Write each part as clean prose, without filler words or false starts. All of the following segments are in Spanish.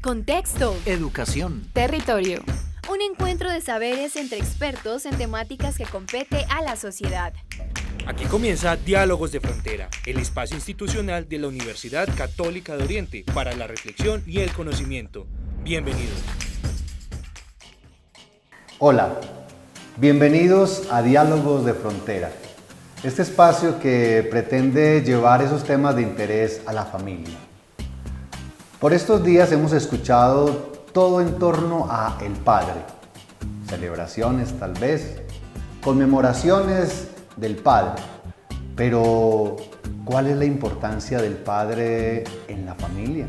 Contexto. Educación. Territorio. Un encuentro de saberes entre expertos en temáticas que compete a la sociedad. Aquí comienza Diálogos de Frontera, el espacio institucional de la Universidad Católica de Oriente para la reflexión y el conocimiento. Bienvenidos. Hola, bienvenidos a Diálogos de Frontera, este espacio que pretende llevar esos temas de interés a la familia. Por estos días hemos escuchado todo en torno a el Padre, celebraciones tal vez, conmemoraciones del Padre, pero ¿cuál es la importancia del Padre en la familia?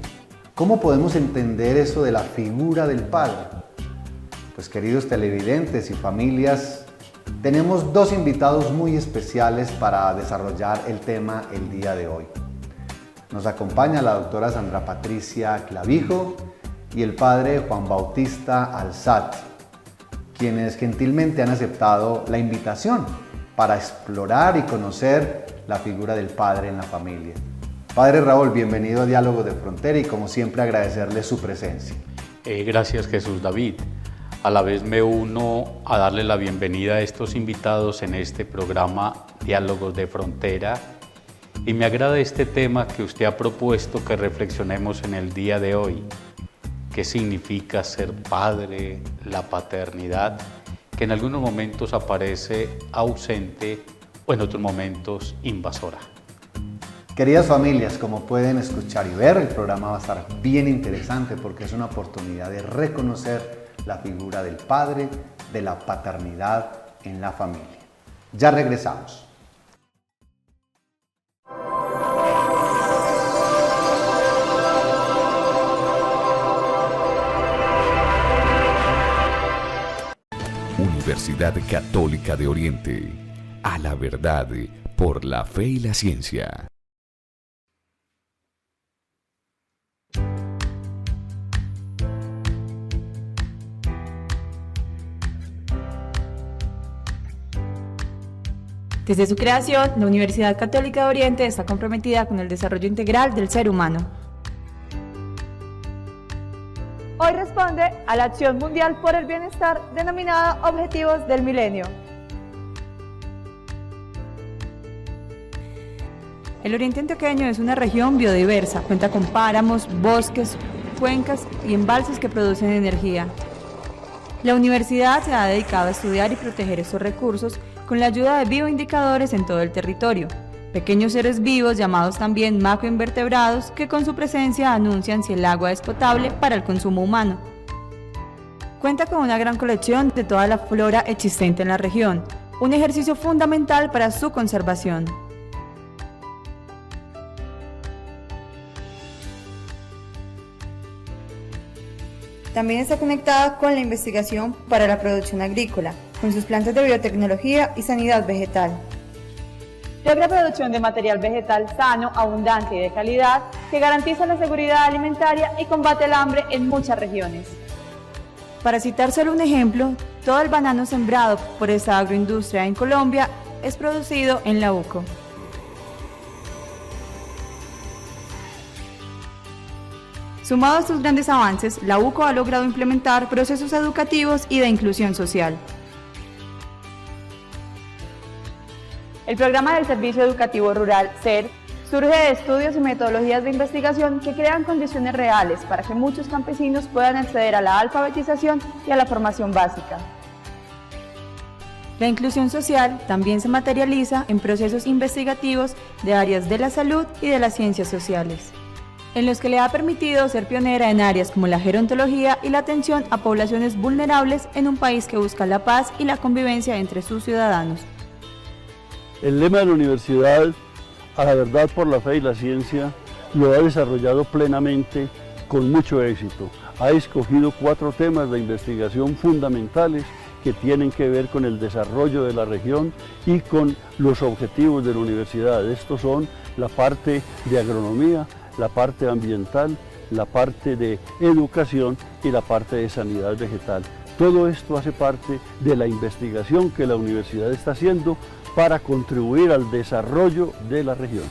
¿Cómo podemos entender eso de la figura del Padre? Pues queridos televidentes y familias, tenemos dos invitados muy especiales para desarrollar el tema el día de hoy. Nos acompaña la doctora Sandra Patricia Clavijo y el padre Juan Bautista Alzat, quienes gentilmente han aceptado la invitación para explorar y conocer la figura del Padre en la familia. Padre Raúl, bienvenido a Diálogos de Frontera y como siempre agradecerle su presencia. Gracias Jesús David. A la vez me uno a darle la bienvenida a estos invitados en este programa Diálogos de Frontera y me agrada este tema que usted ha propuesto que reflexionemos en el día de hoy. ¿Qué significa ser padre, la paternidad, que en algunos momentos aparece ausente o en otros momentos invasora? Queridas familias, como pueden escuchar y ver, el programa va a estar bien interesante porque es una oportunidad de reconocer la figura del Padre, de la paternidad en la familia. Ya regresamos. Universidad Católica de Oriente, a la verdad por la fe y la ciencia. Desde su creación, la Universidad Católica de Oriente está comprometida con el desarrollo integral del ser humano. Hoy responde a la Acción Mundial por el Bienestar denominada Objetivos del Milenio. El Oriente Antioqueño es una región biodiversa, cuenta con páramos, bosques, cuencas y embalses que producen energía. La universidad se ha dedicado a estudiar y proteger estos recursos con la ayuda de bioindicadores en todo el territorio, pequeños seres vivos llamados también macroinvertebrados que con su presencia anuncian si el agua es potable para el consumo humano. Cuenta con una gran colección de toda la flora existente en la región, un ejercicio fundamental para su conservación. También está conectada con la investigación para la producción agrícola, con sus plantas de biotecnología y sanidad vegetal. Logra producción de material vegetal sano, abundante y de calidad que garantiza la seguridad alimentaria y combate el hambre en muchas regiones. Para citar solo un ejemplo, todo el banano sembrado por esta agroindustria en Colombia es producido en la UCO. Sumado a estos grandes avances, la UCO ha logrado implementar procesos educativos y de inclusión social. El programa del Servicio Educativo Rural, SER, surge de estudios y metodologías de investigación que crean condiciones reales para que muchos campesinos puedan acceder a la alfabetización y a la formación básica. La inclusión social también se materializa en procesos investigativos de áreas de la salud y de las ciencias sociales, en los que le ha permitido ser pionera en áreas como la gerontología y la atención a poblaciones vulnerables en un país que busca la paz y la convivencia entre sus ciudadanos. El lema de la universidad, a la verdad por la fe y la ciencia, lo ha desarrollado plenamente con mucho éxito. Ha escogido 4 temas de investigación fundamentales que tienen que ver con el desarrollo de la región y con los objetivos de la universidad. Estos son la parte de agronomía, la parte ambiental, la parte de educación y la parte de sanidad vegetal. Todo esto hace parte de la investigación que la universidad está haciendo para contribuir al desarrollo de la región.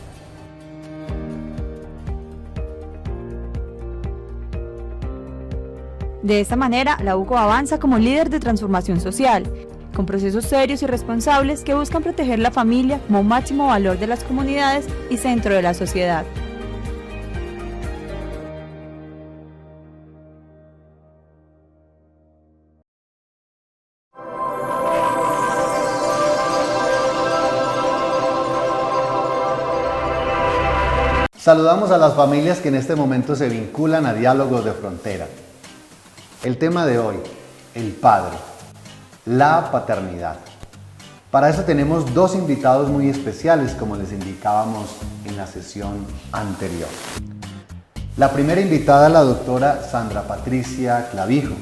De esta manera, la UCO avanza como líder de transformación social, con procesos serios y responsables que buscan proteger la familia como máximo valor de las comunidades y centro de la sociedad. Saludamos a las familias que en este momento se vinculan a Diálogos de Frontera. El tema de hoy, el padre, la paternidad. Para eso tenemos dos invitados muy especiales, como les indicábamos en la sesión anterior. La primera invitada es la doctora Sandra Patricia Clavijo.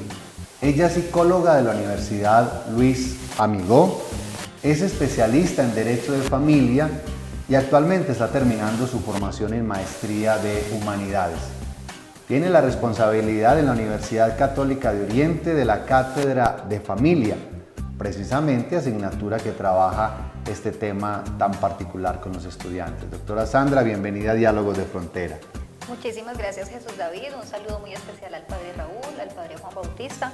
Ella es psicóloga de la Universidad Luis Amigó, es especialista en Derecho de Familia y actualmente está terminando su formación en Maestría de Humanidades. Tiene la responsabilidad en la Universidad Católica de Oriente de la Cátedra de Familia, precisamente asignatura que trabaja este tema tan particular con los estudiantes. Doctora Sandra, bienvenida a Diálogos de Frontera. Muchísimas gracias, Jesús David. Un saludo muy especial al Padre Raúl, al Padre Juan Bautista.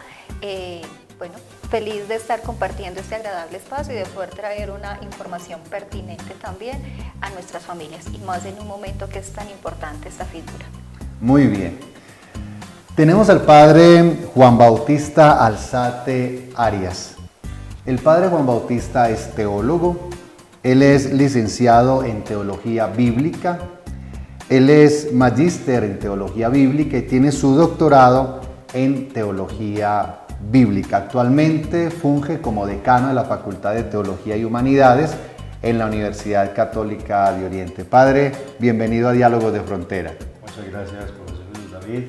Bueno, feliz de estar compartiendo este agradable espacio y de poder traer una información pertinente también a nuestras familias, y más en un momento que es tan importante esta figura. Muy bien. Tenemos al Padre Juan Bautista Alzate Arias. El Padre Juan Bautista es teólogo, él es licenciado en Teología Bíblica, él es magíster en Teología Bíblica y tiene su doctorado en Teología Bíblica. Actualmente funge como decano de la Facultad de Teología y Humanidades en la Universidad Católica de Oriente. Padre, bienvenido a Diálogos de Frontera. Muchas gracias, profesor Jesús David,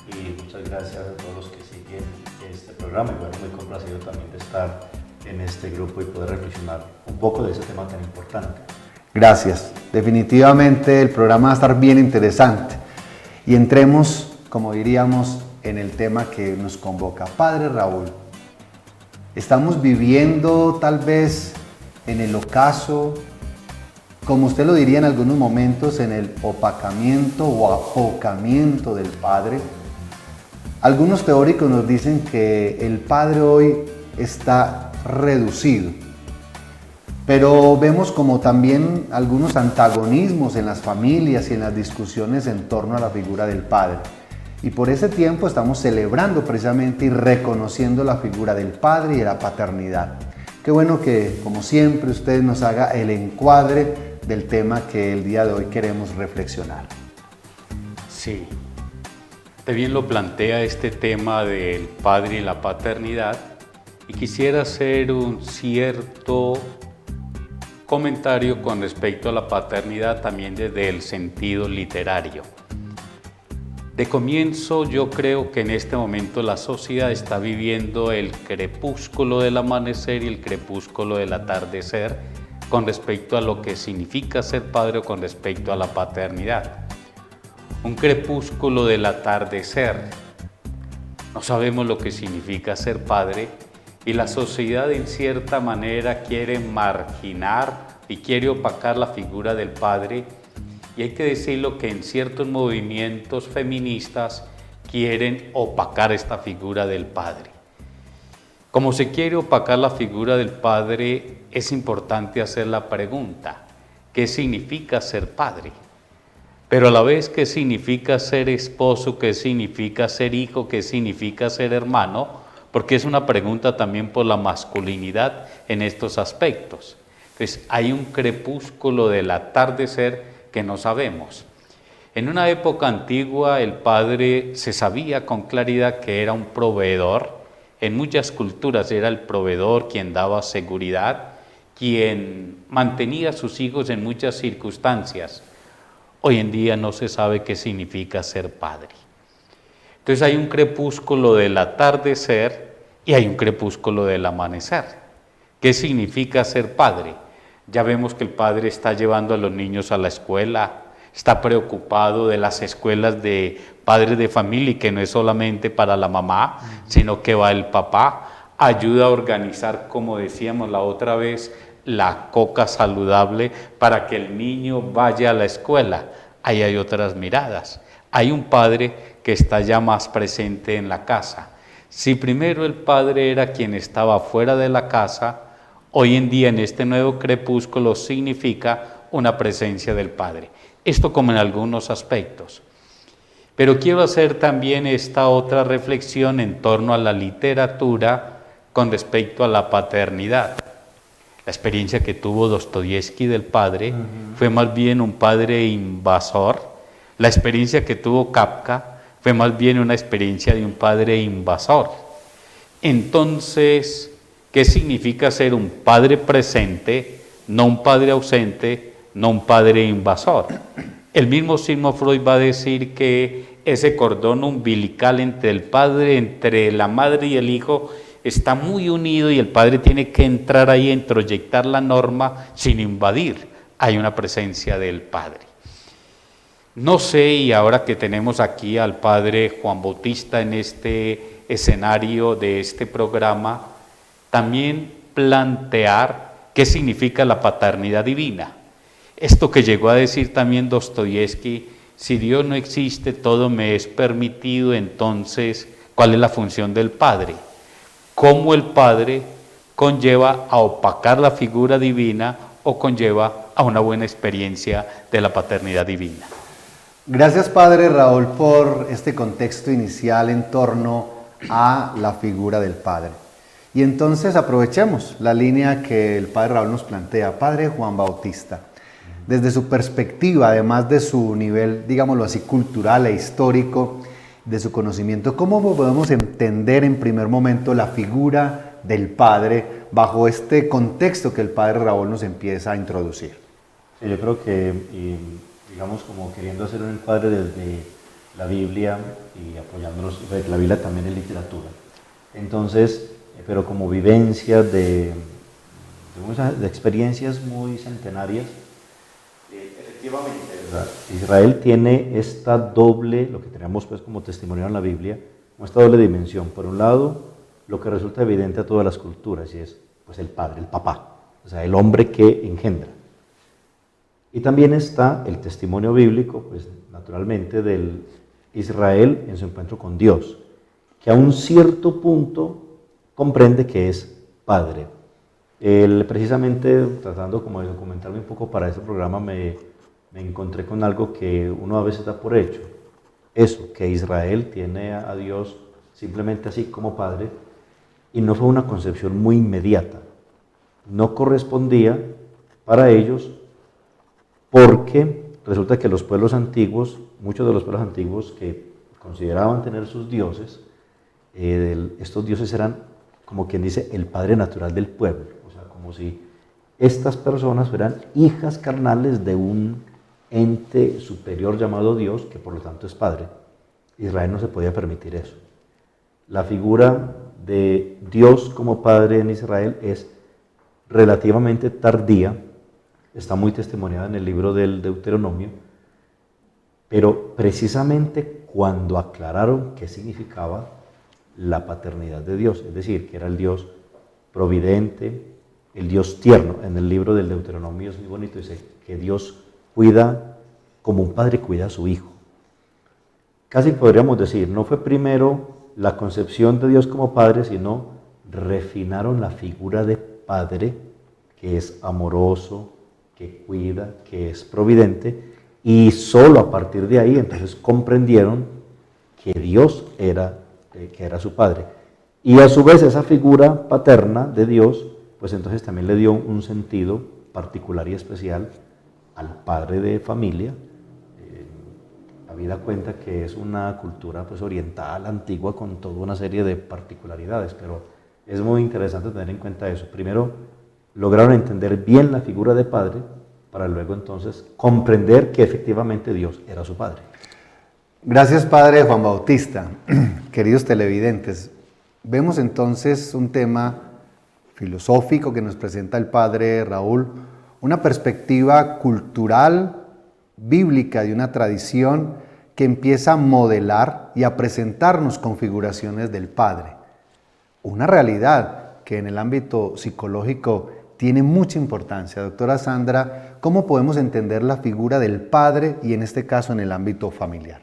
y muchas gracias a todos los que siguen este programa. Y bueno, muy complacido también de estar en este grupo y poder reflexionar un poco de ese tema tan importante. Gracias. Definitivamente el programa va a estar bien interesante. Y entremos, como diríamos, en el tema que nos convoca. Padre Raúl, estamos viviendo tal vez en el ocaso, como usted lo diría en algunos momentos, en el opacamiento o apocamiento del padre. Algunos teóricos nos dicen que el padre hoy está reducido, pero vemos como también algunos antagonismos en las familias y en las discusiones en torno a la figura del padre. Y por ese tiempo estamos celebrando precisamente y reconociendo la figura del padre y de la paternidad. Qué bueno que, como siempre, usted nos haga el encuadre del tema que el día de hoy queremos reflexionar. Sí, usted bien lo plantea este tema del padre y la paternidad, y quisiera hacer un cierto comentario con respecto a la paternidad también desde el sentido literario. De comienzo, yo creo que en este momento la sociedad está viviendo el crepúsculo del amanecer y el crepúsculo del atardecer con respecto a lo que significa ser padre o con respecto a la paternidad. Un crepúsculo del atardecer. No sabemos lo que significa ser padre y la sociedad en cierta manera quiere marginar y quiere opacar la figura del padre. Y hay que decirlo que en ciertos movimientos feministas quieren opacar esta figura del padre. Como se quiere opacar la figura del padre, es importante hacer la pregunta, ¿qué significa ser padre? Pero a la vez, ¿qué significa ser esposo? ¿Qué significa ser hijo? ¿Qué significa ser hermano? Porque es una pregunta también por la masculinidad en estos aspectos. Entonces, hay un crepúsculo del atardecer que no sabemos. En una época antigua el padre se sabía con claridad que era un proveedor. En muchas culturas era el proveedor quien daba seguridad, quien mantenía a sus hijos en muchas circunstancias. Hoy en día no se sabe qué significa ser padre. Entonces hay un crepúsculo del atardecer y hay un crepúsculo del amanecer. ¿Qué significa ser padre? Ya vemos que el padre está llevando a los niños a la escuela, está preocupado de las escuelas de padres de familia y que no es solamente para la mamá, sino que va el papá, ayuda a organizar, como decíamos la otra vez, la coca saludable para que el niño vaya a la escuela. Ahí hay otras miradas. Hay un padre que está ya más presente en la casa. Si primero el padre era quien estaba fuera de la casa, hoy en día en este nuevo crepúsculo significa una presencia del padre. Esto como en algunos aspectos. Pero quiero hacer también esta otra reflexión en torno a la literatura con respecto a la paternidad. La experiencia que tuvo Dostoyevsky del padre fue más bien un padre invasor. La experiencia que tuvo Kafka fue más bien una experiencia de un padre invasor. Entonces, ¿qué significa ser un padre presente, no un padre ausente, no un padre invasor? El mismo Sigmund Freud va a decir que ese cordón umbilical entre el padre, entre la madre y el hijo, está muy unido y el padre tiene que entrar ahí a introyectar la norma sin invadir. Hay una presencia del padre. No sé, y ahora que tenemos aquí al padre Juan Bautista en este escenario de este programa, también plantear qué significa la paternidad divina. Esto que llegó a decir también Dostoyevsky, si Dios no existe, todo me es permitido, entonces, ¿cuál es la función del padre? ¿Cómo el padre conlleva a opacar la figura divina o conlleva a una buena experiencia de la paternidad divina? Gracias, padre Raúl, por este contexto inicial en torno a la figura del padre. Y entonces aprovechemos la línea que el padre Raúl nos plantea. Padre Juan Bautista, desde su perspectiva, además de su nivel, digámoslo así, cultural e histórico, de su conocimiento, ¿cómo podemos entender en primer momento la figura del padre bajo este contexto que el padre Raúl nos empieza a introducir? Sí, yo creo que, digamos, como queriendo hacer un padre desde la Biblia y apoyándonos, la Biblia también es literatura. Entonces, pero como vivencia de experiencias muy centenarias, efectivamente, ¿verdad? Israel tiene esta doble, lo que tenemos pues como testimonio en la Biblia, esta doble dimensión. Por un lado, lo que resulta evidente a todas las culturas, y es pues el padre, el papá, o sea, el hombre que engendra. Y también está el testimonio bíblico, pues naturalmente, del Israel en su encuentro con Dios, que a un cierto punto comprende que es padre. Precisamente tratando como de documentarme un poco para este programa, me encontré con algo que uno a veces da por hecho. Eso, que Israel tiene a Dios simplemente así como padre, y no fue una concepción muy inmediata. No correspondía para ellos porque resulta que los pueblos antiguos, muchos de los pueblos antiguos que consideraban tener sus dioses, estos dioses eran, como quien dice, el padre natural del pueblo. O sea, como si estas personas fueran hijas carnales de un ente superior llamado Dios, que por lo tanto es padre. Israel no se podía permitir eso. La figura de Dios como padre en Israel es relativamente tardía, está muy testimoniada en el libro del Deuteronomio, pero precisamente cuando aclararon qué significaba la paternidad de Dios, es decir, que era el Dios providente, el Dios tierno. En el libro del Deuteronomio es muy bonito, dice que Dios cuida como un padre cuida a su hijo. Casi podríamos decir, no fue primero la concepción de Dios como padre, sino refinaron la figura de padre, que es amoroso, que cuida, que es providente, y solo a partir de ahí entonces comprendieron que Dios era su padre. Y a su vez esa figura paterna de Dios, pues entonces también le dio un sentido particular y especial al padre de familia. Habida cuenta que es una cultura pues oriental, antigua, con toda una serie de particularidades, pero es muy interesante tener en cuenta eso. Primero, lograron entender bien la figura de padre, para luego entonces comprender que efectivamente Dios era su padre. Gracias, padre Juan Bautista. Queridos televidentes, vemos entonces un tema filosófico que nos presenta el padre Raúl, una perspectiva cultural, bíblica, de una tradición que empieza a modelar y a presentarnos configuraciones del Padre. Una realidad que en el ámbito psicológico tiene mucha importancia. Doctora Sandra, ¿cómo podemos entender la figura del Padre y en este caso en el ámbito familiar?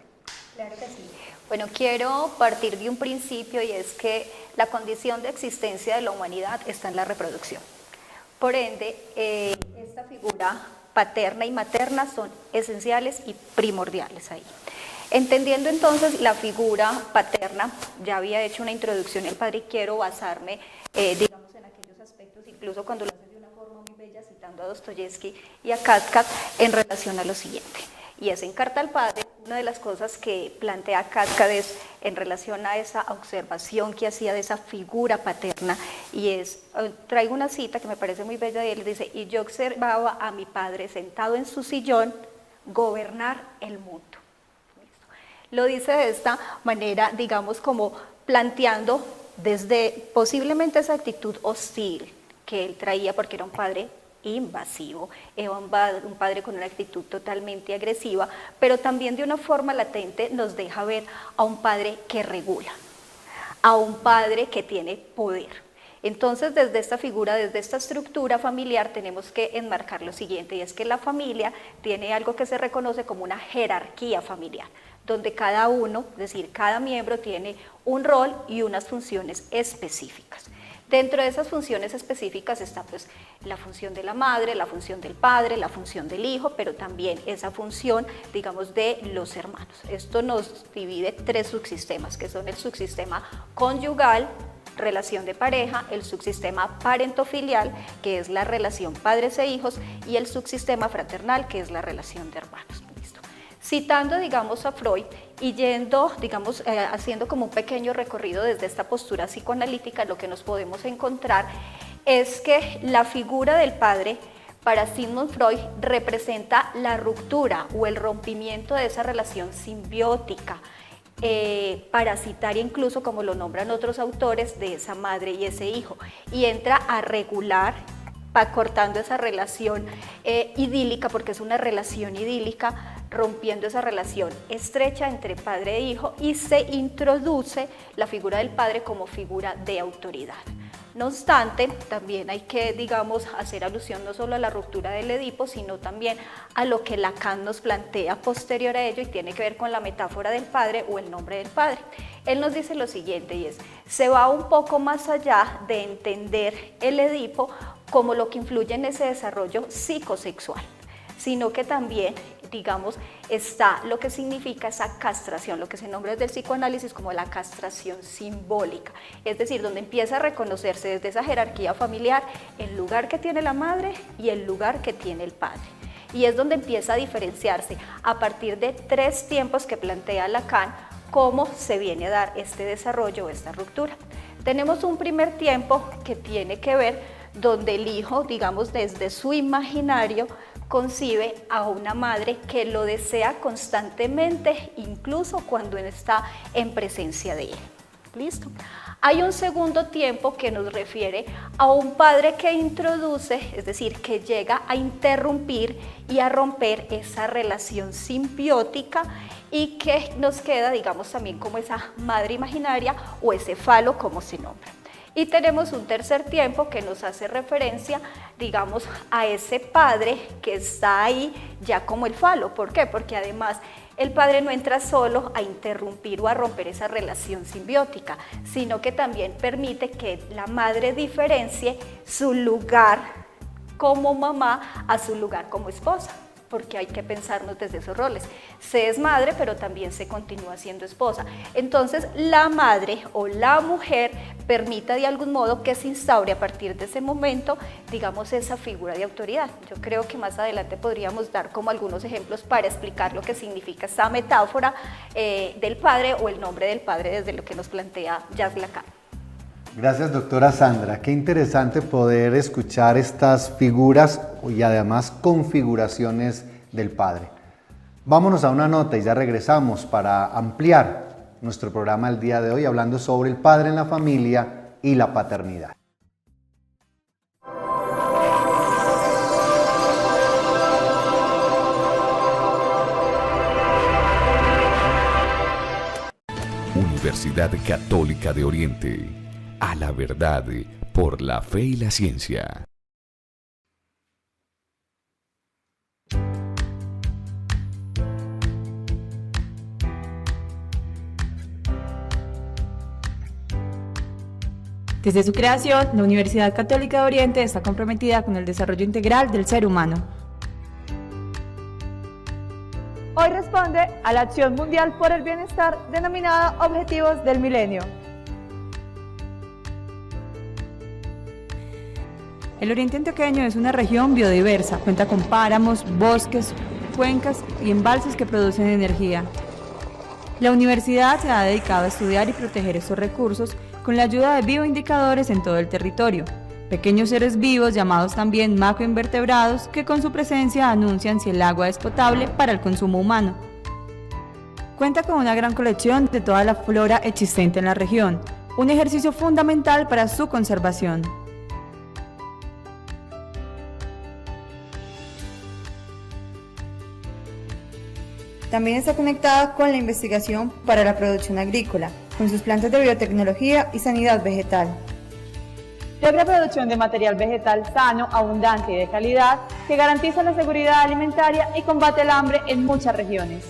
Claro que sí. Bueno, quiero partir de un principio y es que la condición de existencia de la humanidad está en la reproducción. Por ende, esta figura paterna y materna son esenciales y primordiales ahí. Entendiendo entonces la figura paterna, ya había hecho una introducción el padre y quiero basarme, digamos, en aquellos aspectos, incluso cuando lo hace de una forma muy bella, citando a Dostoyevsky y a Kafka, en relación a lo siguiente. Y es en Carta al Padre, una de las cosas que plantea Kafka es en relación a esa observación que hacía de esa figura paterna, y es, traigo una cita que me parece muy bella de él, dice, y yo observaba a mi padre sentado en su sillón gobernar el mundo. Lo dice de esta manera, digamos, como planteando desde posiblemente esa actitud hostil que él traía, porque era un padre invasivo, era un padre con una actitud totalmente agresiva, pero también de una forma latente nos deja ver a un padre que regula, a un padre que tiene poder. Entonces, desde esta figura, desde esta estructura familiar, tenemos que enmarcar lo siguiente, y es que la familia tiene algo que se reconoce como una jerarquía familiar, donde cada uno, es decir, cada miembro tiene un rol y unas funciones específicas. Dentro de esas funciones específicas está pues la función de la madre, la función del padre, la función del hijo, pero también esa función, digamos, de los hermanos. Esto nos divide tres subsistemas, que son el subsistema conyugal, relación de pareja, el subsistema parentofilial, que es la relación padres e hijos, y el subsistema fraternal, que es la relación de hermanos. Listo. Citando, digamos, a Freud y yendo, digamos, haciendo como un pequeño recorrido desde esta postura psicoanalítica, lo que nos podemos encontrar es que la figura del padre para Sigmund Freud representa la ruptura o el rompimiento de esa relación simbiótica, parasitaria incluso, como lo nombran otros autores, de esa madre y ese hijo, y entra a regular, cortando esa relación idílica, porque es una relación idílica, rompiendo esa relación estrecha entre padre e hijo, y se introduce la figura del padre como figura de autoridad. No obstante, también hay que, digamos, hacer alusión no solo a la ruptura del Edipo, sino también a lo que Lacan nos plantea posterior a ello, y tiene que ver con la metáfora del padre o el nombre del padre. Él nos dice lo siguiente, y es, se va un poco más allá de entender el Edipo como lo que influye en ese desarrollo psicosexual, sino que también, digamos, está lo que significa esa castración, lo que se nombra desde el psicoanálisis como la castración simbólica, es decir, donde empieza a reconocerse desde esa jerarquía familiar el lugar que tiene la madre y el lugar que tiene el padre. Y es donde empieza a diferenciarse a partir de tres tiempos que plantea Lacan cómo se viene a dar este desarrollo o esta ruptura. Tenemos un primer tiempo que tiene que ver donde el hijo, digamos, desde su imaginario, concibe a una madre que lo desea constantemente, incluso cuando está en presencia de él. ¿Listo? Hay un segundo tiempo que nos refiere a un padre que introduce, es decir, que llega a interrumpir y a romper esa relación simbiótica, y que nos queda, digamos, también como esa madre imaginaria o ese falo, como se nombra. Y tenemos un tercer tiempo que nos hace referencia, digamos, a ese padre que está ahí ya como el falo. ¿Por qué? Porque además el padre no entra solo a interrumpir o a romper esa relación simbiótica, sino que también permite que la madre diferencie su lugar como mamá a su lugar como esposa, porque hay que pensarnos desde esos roles. Se es madre, pero también se continúa siendo esposa. Entonces, la madre o la mujer permita de algún modo que se instaure a partir de ese momento, digamos, esa figura de autoridad. Yo creo que más adelante podríamos dar como algunos ejemplos para explicar lo que significa esa metáfora del padre o el nombre del padre desde lo que nos plantea Jacques Lacan. Gracias, doctora Sandra. Qué interesante poder escuchar estas figuras y además configuraciones del padre. Vámonos a una nota y ya regresamos para ampliar nuestro programa el día de hoy hablando sobre el padre en la familia y la paternidad. Universidad Católica de Oriente. A la verdad, por la fe y la ciencia. Desde su creación, la Universidad Católica de Oriente está comprometida con el desarrollo integral del ser humano. Hoy responde a la Acción Mundial por el Bienestar denominada Objetivos del Milenio. El Oriente Antioqueño es una región biodiversa, cuenta con páramos, bosques, cuencas y embalses que producen energía. La universidad se ha dedicado a estudiar y proteger estos recursos con la ayuda de bioindicadores en todo el territorio, pequeños seres vivos llamados también macroinvertebrados que con su presencia anuncian si el agua es potable para el consumo humano. Cuenta con una gran colección de toda la flora existente en la región, un ejercicio fundamental para su conservación. También está conectada con la investigación para la producción agrícola, con sus plantas de biotecnología y sanidad vegetal. Logra producción de material vegetal sano, abundante y de calidad que garantiza la seguridad alimentaria y combate el hambre en muchas regiones.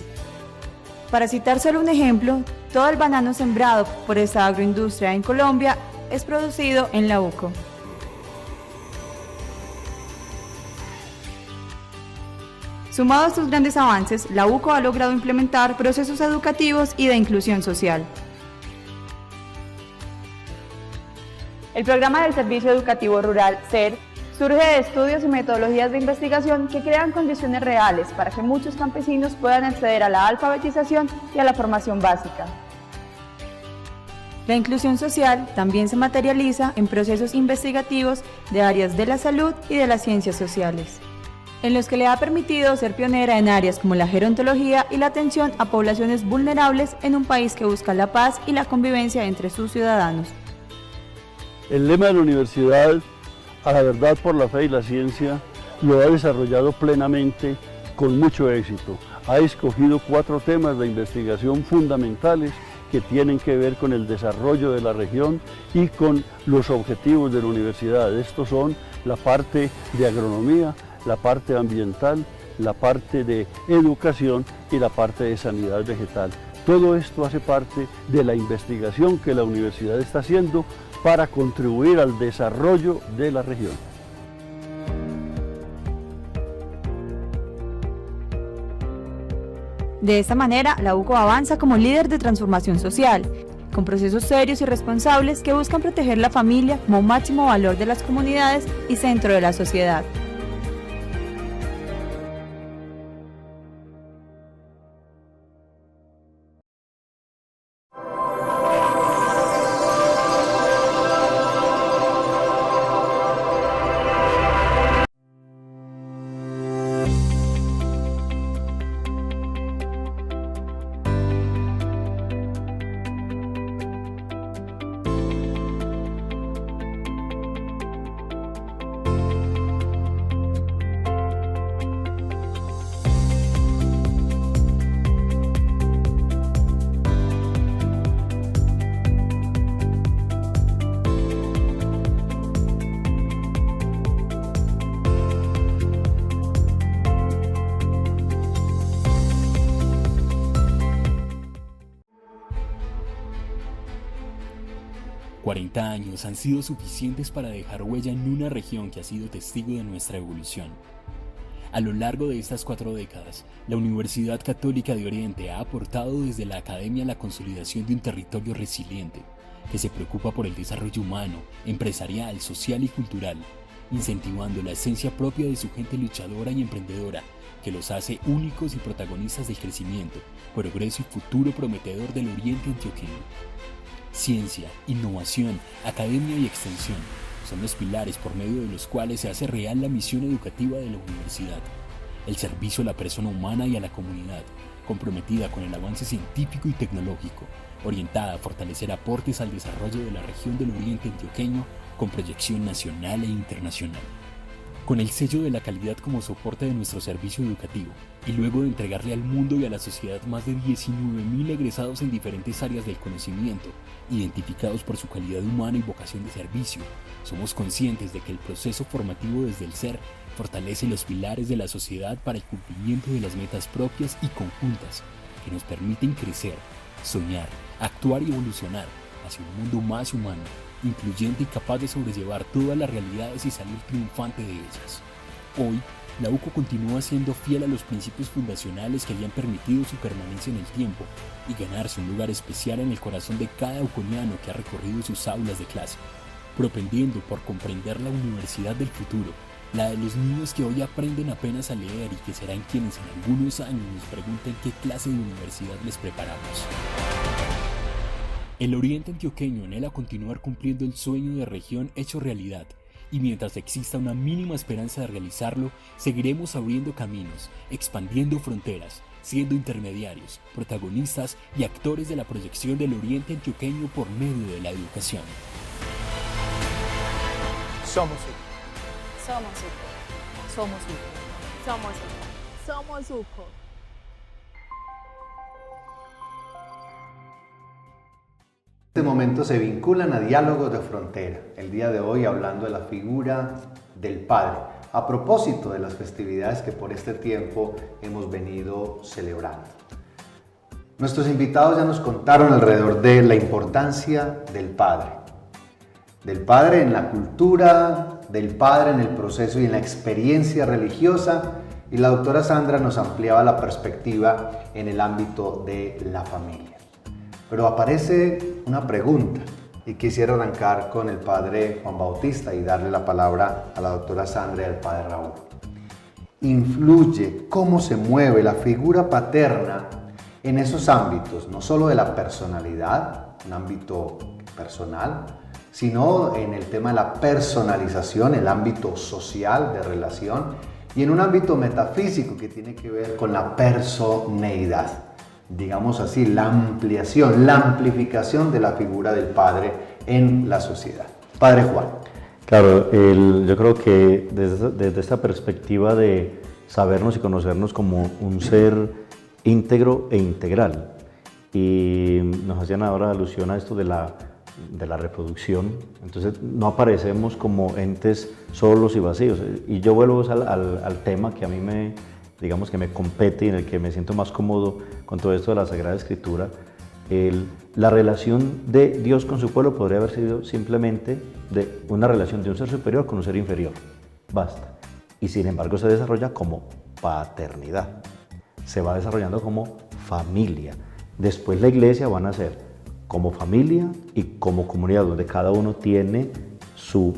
Para citar solo un ejemplo, todo el banano sembrado por esta agroindustria en Colombia es producido en la UCO. Sumado a estos grandes avances, la UCO ha logrado implementar procesos educativos y de inclusión social. El programa del Servicio Educativo Rural, SER, surge de estudios y metodologías de investigación que crean condiciones reales para que muchos campesinos puedan acceder a la alfabetización y a la formación básica. La inclusión social también se materializa en procesos investigativos de áreas de la salud y de las ciencias sociales, en los que le ha permitido ser pionera en áreas como la gerontología y la atención a poblaciones vulnerables en un país que busca la paz y la convivencia entre sus ciudadanos. El lema de la universidad, a la verdad por la fe y la ciencia, lo ha desarrollado plenamente con mucho éxito. Ha escogido 4 temas de investigación fundamentales que tienen que ver con el desarrollo de la región y con los objetivos de la universidad. Estos son la parte de agronomía, la parte ambiental, la parte de educación y la parte de sanidad vegetal. Todo esto hace parte de la investigación que la universidad está haciendo para contribuir al desarrollo de la región. De esta manera, la UCO avanza como líder de transformación social, con procesos serios y responsables que buscan proteger la familia como máximo valor de las comunidades y centro de la sociedad. Años han sido suficientes para dejar huella en una región que ha sido testigo de nuestra evolución. A lo largo de estas 4 décadas, la Universidad Católica de Oriente ha aportado desde la academia la consolidación de un territorio resiliente, que se preocupa por el desarrollo humano, empresarial, social y cultural, incentivando la esencia propia de su gente luchadora y emprendedora, que los hace únicos y protagonistas del crecimiento, progreso y futuro prometedor del Oriente Antioqueño. Ciencia, innovación, academia y extensión son los pilares por medio de los cuales se hace real la misión educativa de la universidad, el servicio a la persona humana y a la comunidad, comprometida con el avance científico y tecnológico, orientada a fortalecer aportes al desarrollo de la región del Oriente Antioqueño con proyección nacional e internacional. Con el sello de la calidad como soporte de nuestro servicio educativo, y luego de entregarle al mundo y a la sociedad más de 19.000 egresados en diferentes áreas del conocimiento, identificados por su calidad humana y vocación de servicio, somos conscientes de que el proceso formativo desde el SER fortalece los pilares de la sociedad para el cumplimiento de las metas propias y conjuntas que nos permiten crecer, soñar, actuar y evolucionar hacia un mundo más humano, incluyente y capaz de sobrellevar todas las realidades y salir triunfante de ellas. Hoy, la UCO continúa siendo fiel a los principios fundacionales que le han permitido su permanencia en el tiempo y ganarse un lugar especial en el corazón de cada uconiano que ha recorrido sus aulas de clase, propendiendo por comprender la universidad del futuro, la de los niños que hoy aprenden apenas a leer y que serán quienes en algunos años nos pregunten qué clase de universidad les preparamos. El Oriente Antioqueño anhela continuar cumpliendo el sueño de región hecho realidad, y mientras exista una mínima esperanza de realizarlo, seguiremos abriendo caminos, expandiendo fronteras, siendo intermediarios, protagonistas y actores de la proyección del Oriente Antioqueño por medio de la educación. Somos UCO. Somos UCO. Somos UCO. Somos UCO. Somos UCO. En este momento se vinculan a Diálogos de Frontera, el día de hoy hablando de la figura del padre, a propósito de las festividades que por este tiempo hemos venido celebrando. Nuestros invitados ya nos contaron alrededor de la importancia del padre en la cultura, del padre en el proceso y en la experiencia religiosa, y la doctora Sandra nos ampliaba la perspectiva en el ámbito de la familia. Pero aparece una pregunta y quisiera arrancar con el padre Juan Bautista y darle la palabra a la doctora Sandra y al padre Raúl. ¿Influye cómo se mueve la figura paterna en esos ámbitos, no solo de la personalidad, un ámbito personal, sino en el tema de la personalización, el ámbito social de relación y en un ámbito metafísico que tiene que ver con la personeidad? Digamos así, la ampliación, la amplificación de la figura del padre en la sociedad. Padre Juan. Claro, yo creo que desde esta perspectiva de sabernos y conocernos como un ser íntegro e integral, y nos hacían ahora alusión a esto de la reproducción, entonces no aparecemos como entes solos y vacíos, y yo vuelvo al tema que a mí digamos que me compete y en el que me siento más cómodo con todo esto de la Sagrada Escritura. La relación de Dios con su pueblo podría haber sido simplemente de una relación de un ser superior con un ser inferior, basta. Y sin embargo se desarrolla como paternidad, se va desarrollando como familia. Después la iglesia va a nacer como familia y como comunidad, donde cada uno tiene su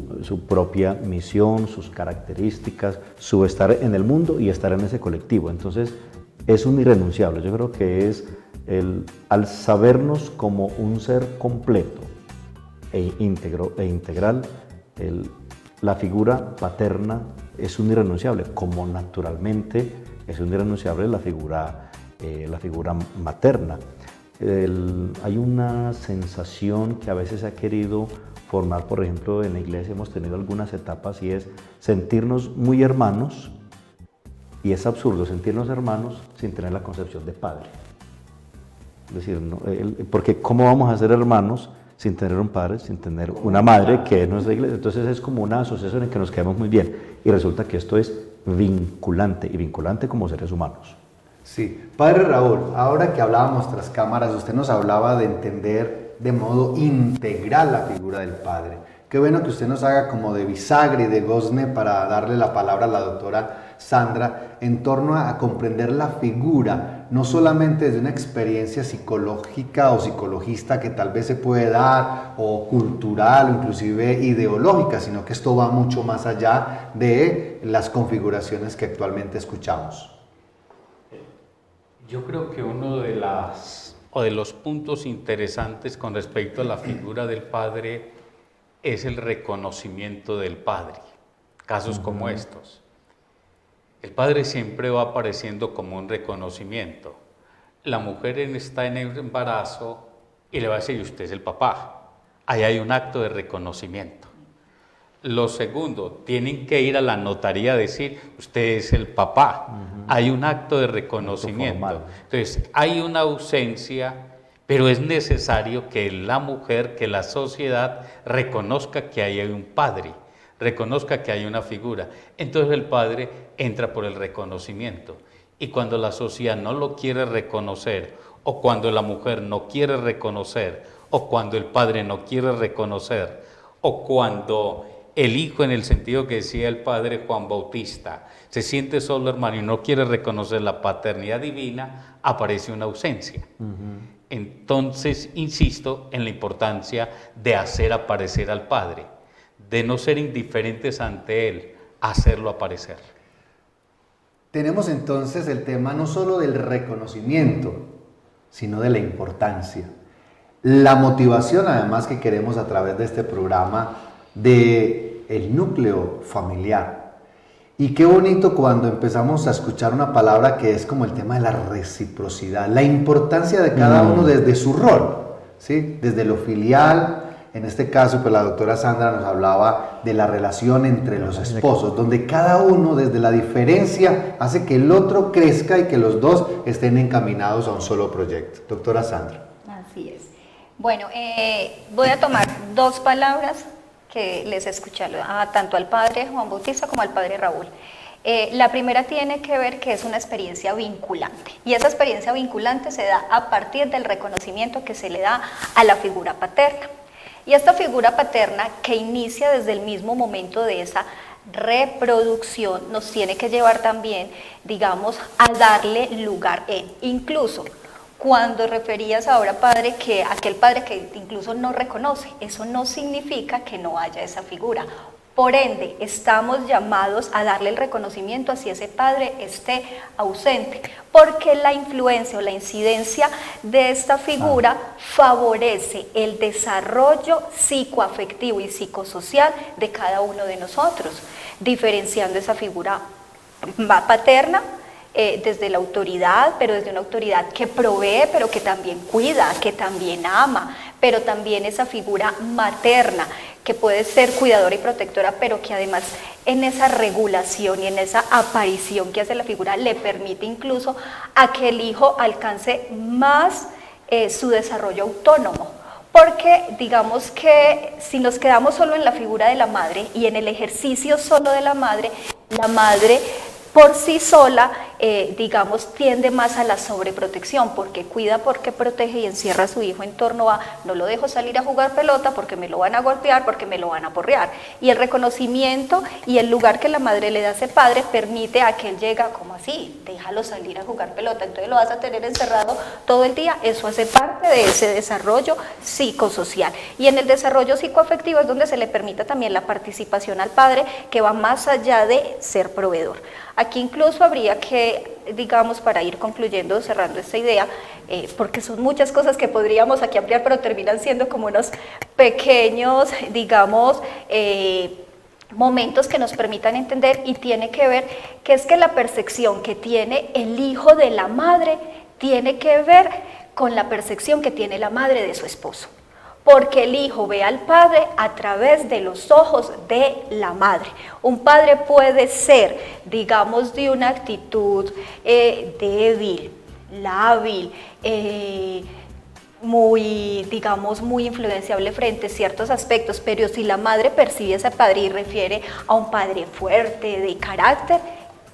propia misión, sus características, su estar en el mundo y estar en ese colectivo. Entonces es un irrenunciable. Yo creo que es al sabernos como un ser completo e íntegro e integral, la figura paterna es un irrenunciable, como naturalmente es un irrenunciable la figura materna. Hay una sensación que a veces se ha querido formar, por ejemplo, en la iglesia hemos tenido algunas etapas, y es sentirnos muy hermanos, y es absurdo sentirnos hermanos sin tener la concepción de padre. Es decir, porque ¿cómo vamos a ser hermanos sin tener un padre, sin tener una madre que es nuestra iglesia? Entonces es como una asociación en que nos quedamos muy bien, y resulta que esto es vinculante, y vinculante como seres humanos. Sí, padre Raúl, ahora que hablábamos tras cámaras, usted nos hablaba de entender de modo integral la figura del padre. Qué bueno que usted nos haga como de bisagra y de gozne para darle la palabra a la doctora Sandra en torno a comprender la figura, no solamente desde una experiencia psicológica o psicologista que tal vez se puede dar, o cultural o inclusive ideológica, sino que esto va mucho más allá de las configuraciones que actualmente escuchamos. Yo creo que uno de los puntos interesantes con respecto a la figura del padre es el reconocimiento del padre. Casos como estos. El padre siempre va apareciendo como un reconocimiento. La mujer está en el embarazo y le va a decir, usted es el papá. Ahí hay un acto de reconocimiento. Lo segundo, tienen que ir a la notaría a decir, usted es el papá. Hay un acto de reconocimiento. Entonces, hay una ausencia, pero es necesario que la mujer, que la sociedad reconozca que ahí hay un padre, reconozca que hay una figura. Entonces el padre entra por el reconocimiento. Y cuando la sociedad no lo quiere reconocer, o cuando la mujer no quiere reconocer, o cuando el padre no quiere reconocer, o cuando el hijo, en el sentido que decía el padre Juan Bautista, se siente solo, hermano, y no quiere reconocer la paternidad divina, aparece una ausencia. Entonces, insisto en la importancia de hacer aparecer al Padre, de no ser indiferentes ante Él, hacerlo aparecer. Tenemos entonces el tema no solo del reconocimiento, sino de la importancia. La motivación, además, que queremos a través de este programa, de el núcleo familiar. Y qué bonito cuando empezamos a escuchar una palabra que es como el tema de la reciprocidad, la importancia de cada uno desde su rol, ¿sí? Desde lo filial. En este caso, pues la doctora Sandra nos hablaba de la relación entre los esposos, donde cada uno desde la diferencia hace que el otro crezca y que los dos estén encaminados a un solo proyecto. Doctora Sandra. Así es. Bueno, voy a tomar dos palabras que les escuché tanto al padre Juan Bautista como al padre Raúl. La primera tiene que ver que es una experiencia vinculante, y esa experiencia vinculante se da a partir del reconocimiento que se le da a la figura paterna. Y esta figura paterna, que inicia desde el mismo momento de esa reproducción, nos tiene que llevar también, digamos, a darle lugar incluso cuando referías ahora, padre, que aquel padre que incluso no reconoce, eso no significa que no haya esa figura. Por ende, estamos llamados a darle el reconocimiento así ese padre esté ausente, porque la influencia o la incidencia de esta figura favorece el desarrollo psicoafectivo y psicosocial de cada uno de nosotros, diferenciando esa figura paterna desde la autoridad, pero desde una autoridad que provee, pero que también cuida, que también ama, pero también esa figura materna, que puede ser cuidadora y protectora, pero que además en esa regulación y en esa aparición que hace la figura le permite incluso a que el hijo alcance más su desarrollo autónomo. Porque digamos que si nos quedamos solo en la figura de la madre y en el ejercicio solo de la madre por sí sola, digamos, tiende más a la sobreprotección, porque cuida, porque protege y encierra a su hijo en torno a no lo dejo salir a jugar pelota porque me lo van a golpear, porque me lo van a porrear. Y el reconocimiento y el lugar que la madre le da a ese padre permite a que él llega, como así, déjalo salir a jugar pelota, entonces lo vas a tener encerrado todo el día. Eso hace parte de ese desarrollo psicosocial. Y en el desarrollo psicoafectivo es donde se le permite también la participación al padre, que va más allá de ser proveedor. Aquí incluso habría que, digamos, para ir concluyendo, cerrando esta idea, porque son muchas cosas que podríamos aquí ampliar, pero terminan siendo como unos pequeños, digamos, momentos que nos permitan entender, y tiene que ver que es que la percepción que tiene el hijo de la madre tiene que ver con la percepción que tiene la madre de su esposo. Porque el hijo ve al padre a través de los ojos de la madre. Un padre puede ser, digamos, de una actitud débil, lábil, muy, digamos, muy influenciable frente a ciertos aspectos, pero si la madre percibe a ese padre y refiere a un padre fuerte, de carácter,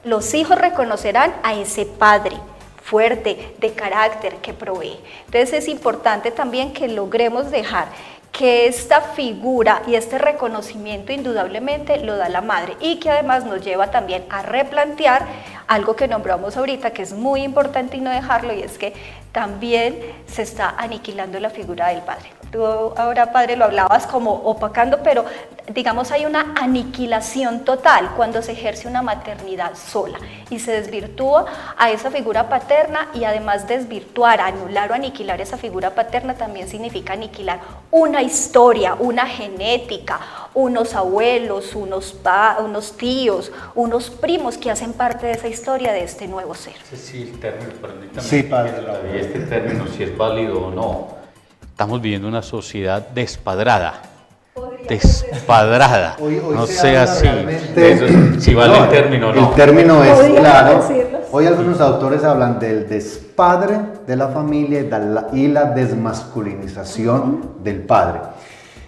los hijos reconocerán a ese padre fuerte, de carácter, que provee. Entonces es importante también que logremos dejar que esta figura y este reconocimiento indudablemente lo da la madre, y que además nos lleva también a replantear algo que nombramos ahorita, que es muy importante y no dejarlo, y es que también se está aniquilando la figura del padre. Tú ahora, padre, lo hablabas como opacando, pero digamos hay una aniquilación total cuando se ejerce una maternidad sola y se desvirtúa a esa figura paterna, y además desvirtuar, anular o aniquilar esa figura paterna también significa aniquilar una historia, una genética, unos abuelos, unos tíos, unos primos que hacen parte de esa historia de este nuevo ser. Sí, el término, permítame, sí, padre. Este término, si es válido o no. Estamos viviendo una sociedad despadrada. Despadrada. Hoy no se sea habla así. realmente... Si vale el término o no. El término es claro. Hoy algunos autores hablan del despadre de la familia y la desmasculinización del padre.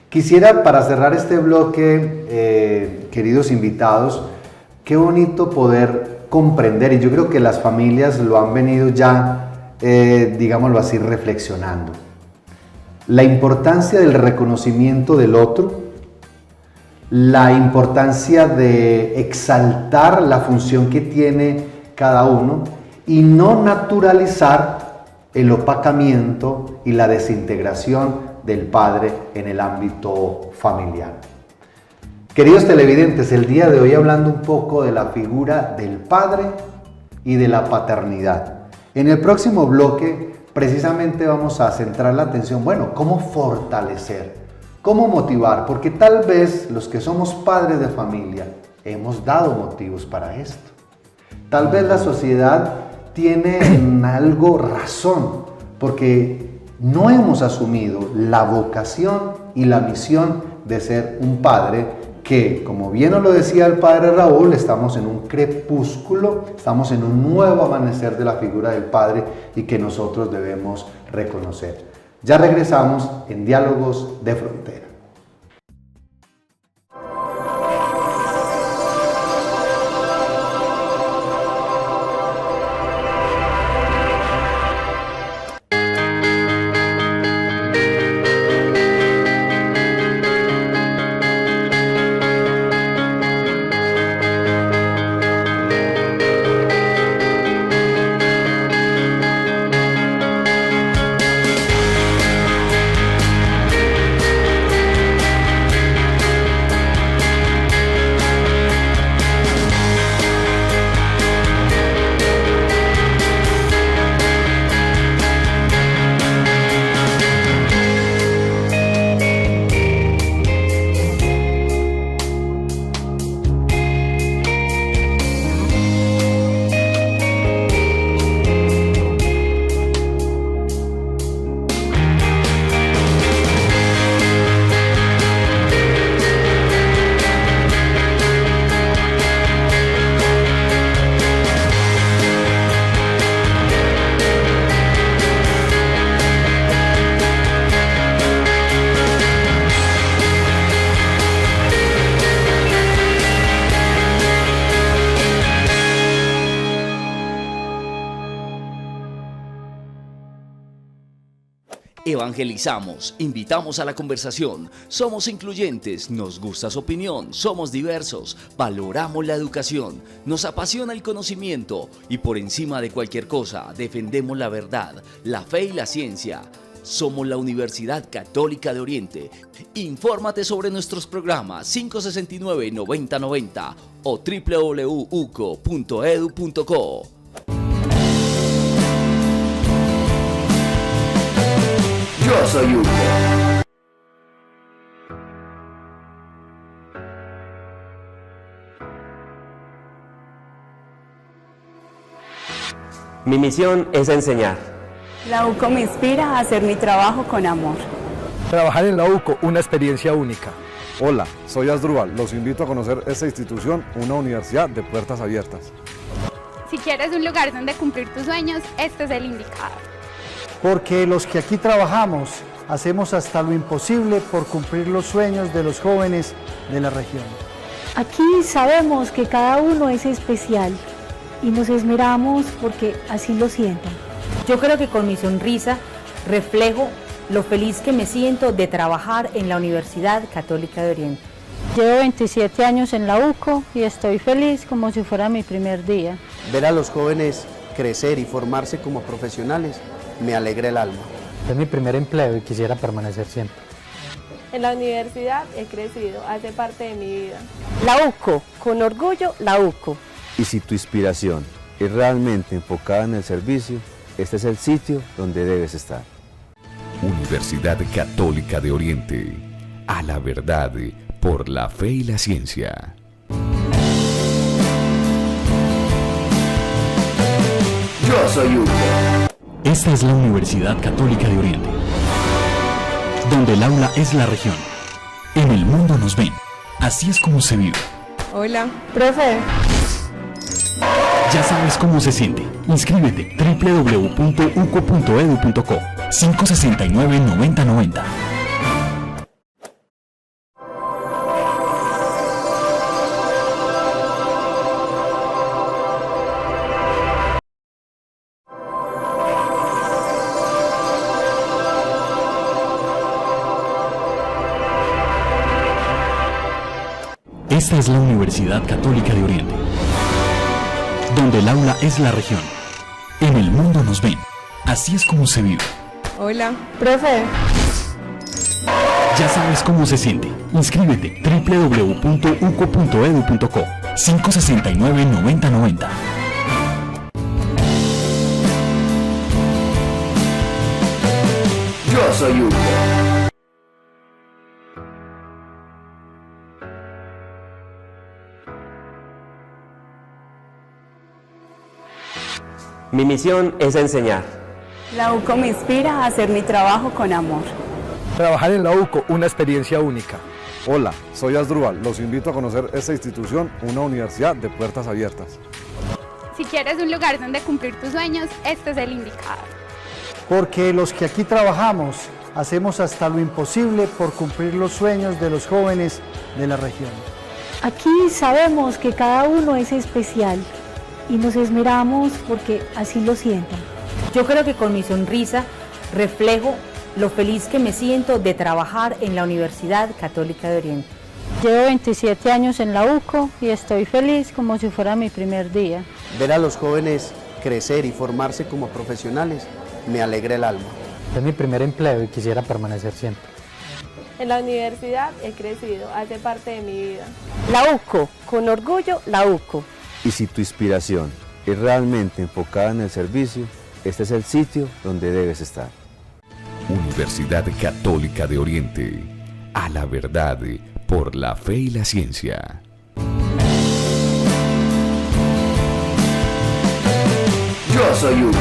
Quisiera, para cerrar este bloque, queridos invitados, qué bonito poder comprender, y yo creo que las familias lo han venido ya, digámoslo así, reflexionando. la importancia del reconocimiento del otro, la importancia de exaltar la función que tiene cada uno y no naturalizar el opacamiento y la desintegración del padre en el ámbito familiar. Queridos televidentes, el día de hoy hablando un poco de la figura del padre y de la paternidad. En el próximo bloque precisamente vamos a centrar la atención, bueno, cómo fortalecer, cómo motivar, porque tal vez los que somos padres de familia hemos dado motivos para esto. Tal vez la sociedad tiene en algo razón, porque no hemos asumido la vocación y la misión de ser un padre que, como bien nos lo decía el padre Raúl, estamos en un crepúsculo, estamos en un nuevo amanecer de la figura del padre y que nosotros debemos reconocer. Ya regresamos en Diálogos de Frontera. Evangelizamos, invitamos a la conversación, somos incluyentes, nos gusta su opinión, somos diversos, valoramos la educación, nos apasiona el conocimiento y por encima de cualquier cosa defendemos la verdad, la fe y la ciencia. Somos la Universidad Católica de Oriente. Infórmate sobre nuestros programas 569-9090 o www.uco.edu.co. Yo soy Hugo. Mi misión es enseñar. La UCO me inspira a hacer mi trabajo con amor. Trabajar en la UCO, una experiencia única. Hola, soy Asdrúbal. Los invito a conocer esta institución, una universidad de puertas abiertas. Si quieres un lugar donde cumplir tus sueños, este es el indicado. Porque los que aquí trabajamos hacemos hasta lo imposible por cumplir los sueños de los jóvenes de la región. Aquí sabemos que cada uno es especial y nos esmeramos porque así lo sientan. Yo creo que con mi sonrisa reflejo lo feliz que me siento de trabajar en la Universidad Católica de Oriente. Llevo 27 años en la UCO y estoy feliz como si fuera mi primer día. Ver a los jóvenes crecer y formarse como profesionales me alegra el alma. Es mi primer empleo y quisiera permanecer siempre. En la universidad he crecido, hace parte de mi vida. La UCO, con orgullo, la UCO. Y si tu inspiración es realmente enfocada en el servicio, este es el sitio donde debes estar. Universidad Católica de Oriente. A la verdad, por la fe y la ciencia. Yo soy Hugo. Esta es la Universidad Católica de Oriente, donde el aula es la región. En el mundo nos ven. Así es como se vive. Hola. Profe. Ya sabes cómo se siente. Inscríbete www.uco.edu.co 569-9090. Esta es la Universidad Católica de Oriente, donde el aula es la región. En el mundo nos ven. Así es como se vive. Hola, profe. Ya sabes cómo se siente. Inscríbete www.uco.edu.co 569-9090. Yo soy Hugo. Mi misión es enseñar. La UCO me inspira a hacer mi trabajo con amor. Trabajar en la UCO, una experiencia única. Hola, soy Asdrúbal. Los invito a conocer esta institución, una universidad de puertas abiertas. Si quieres un lugar donde cumplir tus sueños, este es el indicado. Porque los que aquí trabajamos hacemos hasta lo imposible por cumplir los sueños de los jóvenes de la región. Aquí sabemos que cada uno es especial y nos esmeramos porque así lo sientan. Yo creo que con mi sonrisa reflejo lo feliz que me siento de trabajar en la Universidad Católica de Oriente. Llevo 27 años en la UCO y estoy feliz como si fuera mi primer día. Ver a los jóvenes crecer y formarse como profesionales me alegra el alma. Es mi primer empleo y quisiera permanecer siempre. En la universidad he crecido, hace parte de mi vida. La UCO, con orgullo, la UCO. Y si tu inspiración es realmente enfocada en el servicio, este es el sitio donde debes estar. Universidad Católica de Oriente. A la verdad, por la fe y la ciencia. Yo soy Hugo.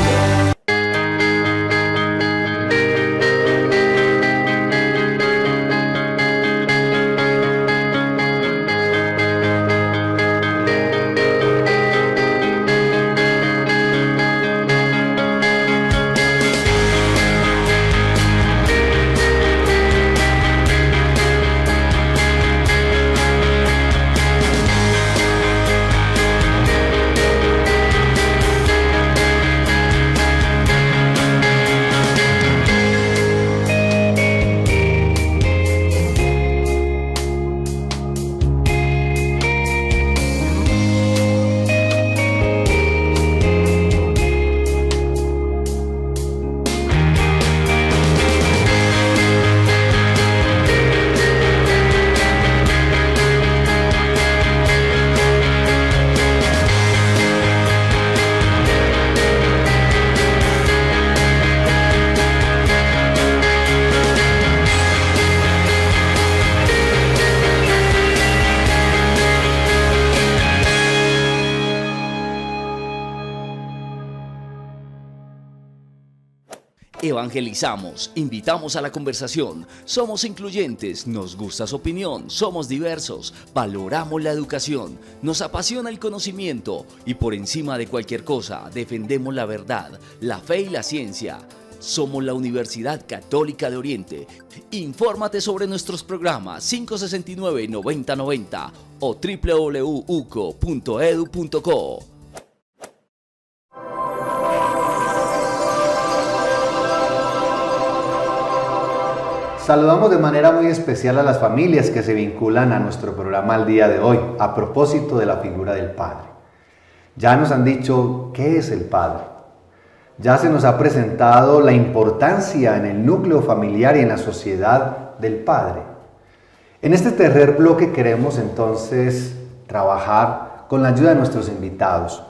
Evangelizamos, invitamos a la conversación, somos incluyentes, nos gusta su opinión, somos diversos, valoramos la educación, nos apasiona el conocimiento y por encima de cualquier cosa defendemos la verdad, la fe y la ciencia. Somos la Universidad Católica de Oriente. Infórmate sobre nuestros programas 569-9090 o www.uco.edu.co. Saludamos de manera muy especial a las familias que se vinculan a nuestro programa el día de hoy, a propósito de la figura del Padre. Ya nos han dicho qué es el Padre. Ya se nos ha presentado la importancia en el núcleo familiar y en la sociedad del Padre. En este tercer bloque queremos entonces trabajar con la ayuda de nuestros invitados.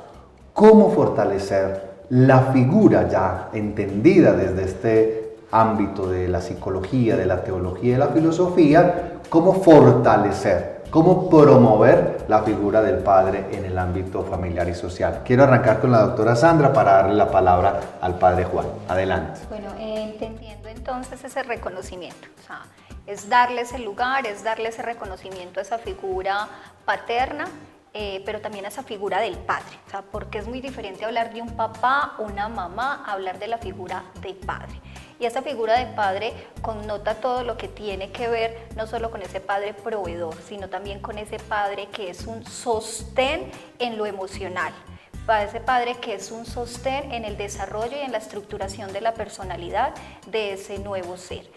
¿Cómo fortalecer la figura ya entendida desde este ámbito de la psicología, de la teología y de la filosofía? ¿Cómo fortalecer, cómo promover la figura del Padre en el ámbito familiar y social? Quiero arrancar con la doctora Sandra para darle la palabra al Padre Juan. Adelante. Bueno, entendiendo entonces ese reconocimiento, o sea, es darle ese lugar, es darle ese reconocimiento a esa figura paterna, pero también a esa figura del padre, o sea, porque es muy diferente hablar de un papá, una mamá, hablar de la figura de padre. Y esa figura de padre connota todo lo que tiene que ver no solo con ese padre proveedor, sino también con ese padre que es un sostén en lo emocional, para ese padre que es un sostén en el desarrollo y en la estructuración de la personalidad de ese nuevo ser,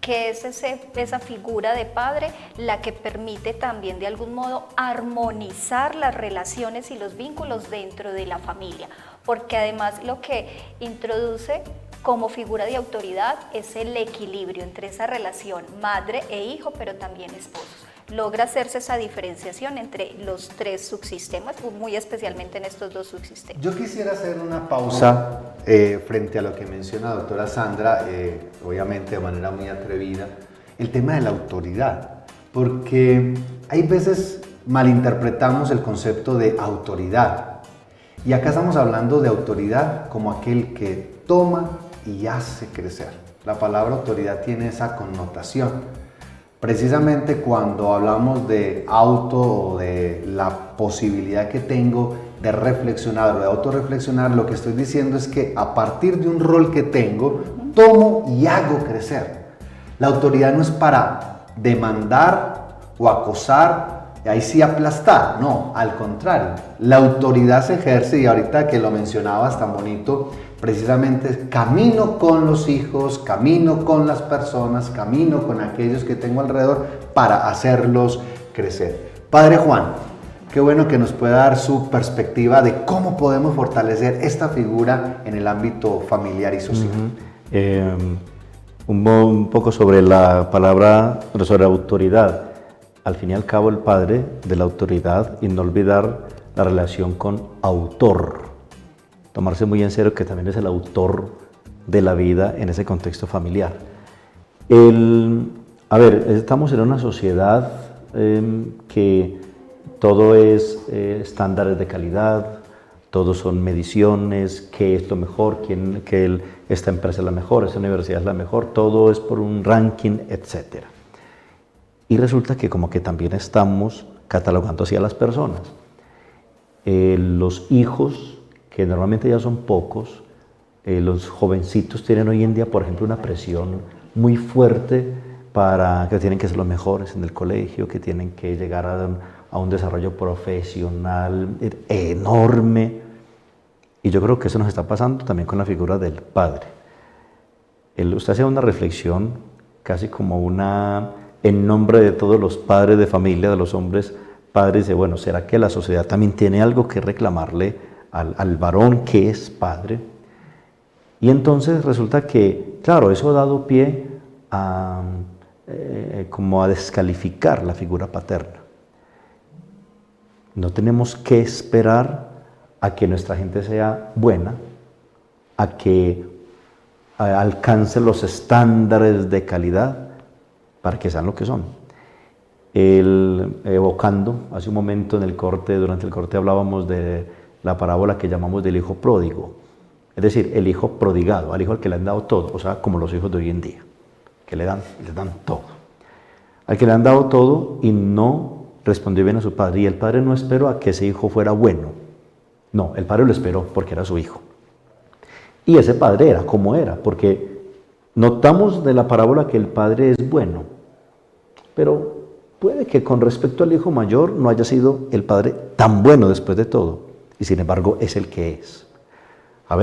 que es esa figura de padre la que permite también de algún modo armonizar las relaciones y los vínculos dentro de la familia, porque además lo que introduce como figura de autoridad es el equilibrio entre esa relación madre e hijo, pero también esposos. Logra hacerse esa diferenciación entre los tres subsistemas, muy especialmente en estos dos subsistemas. Yo quisiera hacer una pausa frente a lo que menciona la doctora Sandra, obviamente de manera muy atrevida, el tema de la autoridad, porque hay veces malinterpretamos el concepto de autoridad, y acá estamos hablando de autoridad como aquel que toma y hace crecer. La palabra autoridad tiene esa connotación. Precisamente cuando hablamos de auto o de la posibilidad que tengo de reflexionar o de autorreflexionar, lo que estoy diciendo es que a partir de un rol que tengo, tomo y hago crecer. La autoridad no es para demandar o acosar, ahí sí aplastar, no, al contrario. La autoridad se ejerce, y ahorita que lo mencionabas tan bonito, precisamente camino con los hijos, camino con las personas, camino con aquellos que tengo alrededor para hacerlos crecer. Padre Juan, qué bueno que nos pueda dar su perspectiva de cómo podemos fortalecer esta figura en el ámbito familiar y social. Un poco sobre la palabra, sobre autoridad. Al fin y al cabo, el padre de la autoridad, y no olvidar la relación con autor. Tomarse muy en serio que también es el autor de la vida en ese contexto familiar. Estamos en una sociedad que todo es estándares de calidad, todos son mediciones, qué es lo mejor, esta empresa es la mejor, esta universidad es la mejor, todo es por un ranking, etc. Y resulta que como que también estamos catalogando así a las personas. Los hijos, que normalmente ya son pocos, los jovencitos tienen hoy en día, por ejemplo, una presión muy fuerte para que tienen que ser los mejores en el colegio, que tienen que llegar a un desarrollo profesional enorme. Y yo creo que eso nos está pasando también con la figura del padre. Usted hace una reflexión casi como en nombre de todos los padres de familia, de los hombres padres, de bueno, ¿será que la sociedad también tiene algo que reclamarle al varón que es padre? Y entonces resulta que, claro, eso ha dado pie como a descalificar la figura paterna. No tenemos que esperar a que nuestra gente sea buena, a que alcance los estándares de calidad para que sean lo que son. Evocando, hace un momento durante el corte hablábamos de la parábola que llamamos del hijo pródigo, es decir, el hijo prodigado, al hijo al que le han dado todo, o sea, como los hijos de hoy en día, que le dan todo. Al que le han dado todo y no respondió bien a su padre, y el padre no esperó a que ese hijo fuera bueno, no, el padre lo esperó porque era su hijo. Y ese padre era como era, porque notamos de la parábola que el padre es bueno, pero puede que con respecto al hijo mayor no haya sido el padre tan bueno después de todo. Y sin embargo es el que es.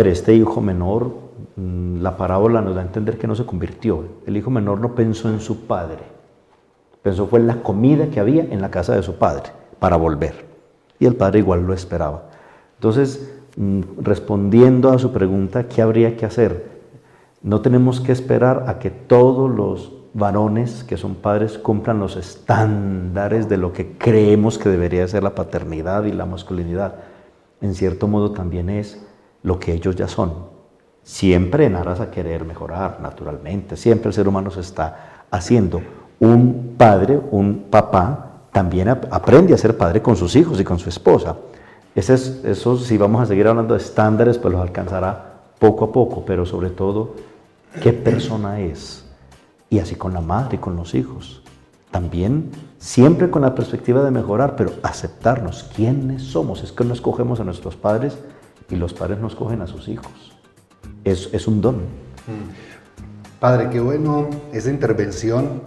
Este hijo menor, la parábola nos da a entender que no se convirtió. El hijo menor no pensó en su padre, pensó fue en la comida que había en la casa de su padre para volver. Y el padre igual lo esperaba. Entonces, respondiendo a su pregunta, ¿qué habría que hacer? No tenemos que esperar a que todos los varones que son padres cumplan los estándares de lo que creemos que debería ser la paternidad y la masculinidad. En cierto modo también es lo que ellos ya son, siempre en aras a querer mejorar, naturalmente, siempre el ser humano se está haciendo. Un padre, un papá, también aprende a ser padre con sus hijos y con su esposa. Eso, si vamos a seguir hablando de estándares, pues los alcanzará poco a poco, pero sobre todo, ¿qué persona es? Y así con la madre y con los hijos. También siempre con la perspectiva de mejorar, pero aceptarnos quiénes somos. Es que no escogemos a nuestros padres y los padres no escogen a sus hijos. Es un don. Padre, qué bueno esa intervención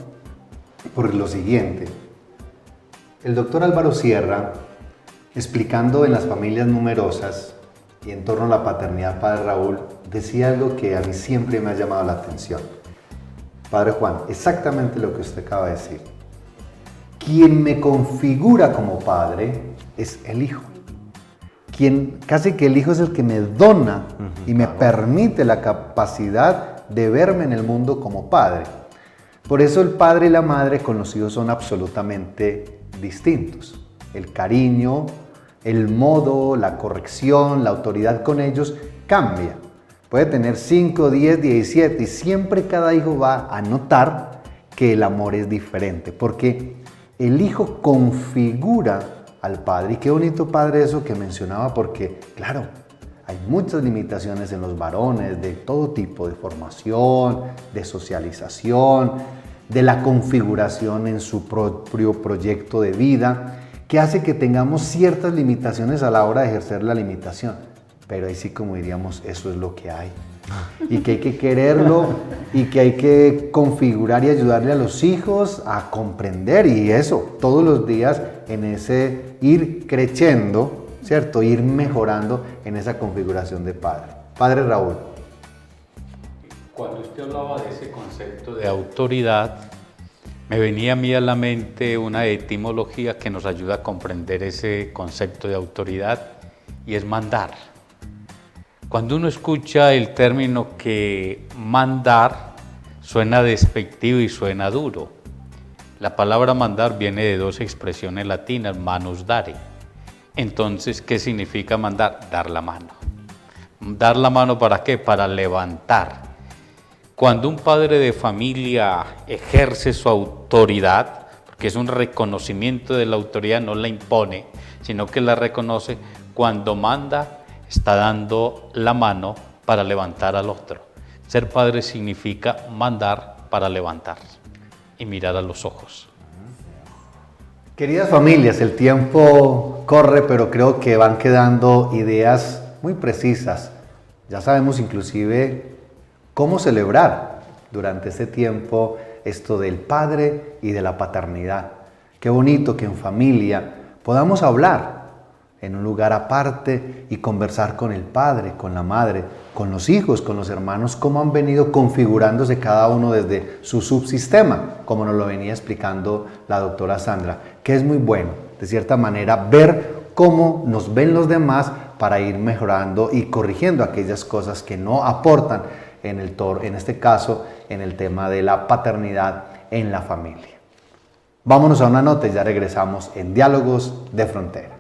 por lo siguiente. El doctor Álvaro Sierra, explicando en las familias numerosas y en torno a la paternidad, Padre Raúl, decía algo que a mí siempre me ha llamado la atención. Padre Juan, exactamente lo que usted acaba de decir. Quien me configura como padre es el Hijo. Casi que el Hijo es el que me dona y me permite la capacidad de verme en el mundo como padre. Por eso el padre y la madre con los hijos son absolutamente distintos. El cariño, el modo, la corrección, la autoridad con ellos cambia. Puede tener 5, 10, 17 y siempre cada hijo va a notar que el amor es diferente, porque el hijo configura al padre. Y qué bonito, padre, eso que mencionaba, porque claro, hay muchas limitaciones en los varones de todo tipo, de formación, de socialización, de la configuración en su propio proyecto de vida, que hace que tengamos ciertas limitaciones a la hora de ejercer la limitación. Pero ahí sí, como diríamos, eso es lo que hay. Y que hay que quererlo y que hay que configurar y ayudarle a los hijos a comprender, y eso, todos los días en ese ir creciendo, ¿cierto? Ir mejorando en esa configuración de padre. Padre Raúl. Cuando usted hablaba de ese concepto de autoridad, me venía a mí a la mente una etimología que nos ayuda a comprender ese concepto de autoridad, y es mandar. Cuando uno escucha el término que mandar, suena despectivo y suena duro. La palabra mandar viene de dos expresiones latinas, manus dare. Entonces, ¿qué significa mandar? Dar la mano. ¿Dar la mano para qué? Para levantar. Cuando un padre de familia ejerce su autoridad, porque es un reconocimiento de la autoridad, no la impone, sino que la reconoce, cuando manda, está dando la mano para levantar al otro. Ser padre significa mandar para levantar y mirar a los ojos. Queridas familias, el tiempo corre, pero creo que van quedando ideas muy precisas. Ya sabemos inclusive cómo celebrar durante este tiempo esto del padre y de la paternidad. Qué bonito que en familia podamos hablar en un lugar aparte y conversar con el padre, con la madre, con los hijos, con los hermanos, cómo han venido configurándose cada uno desde su subsistema, como nos lo venía explicando la doctora Sandra, que es muy bueno, de cierta manera, ver cómo nos ven los demás para ir mejorando y corrigiendo aquellas cosas que no aportan en este caso, en el tema de la paternidad en la familia. Vámonos a una nota y ya regresamos en Diálogos de Frontera.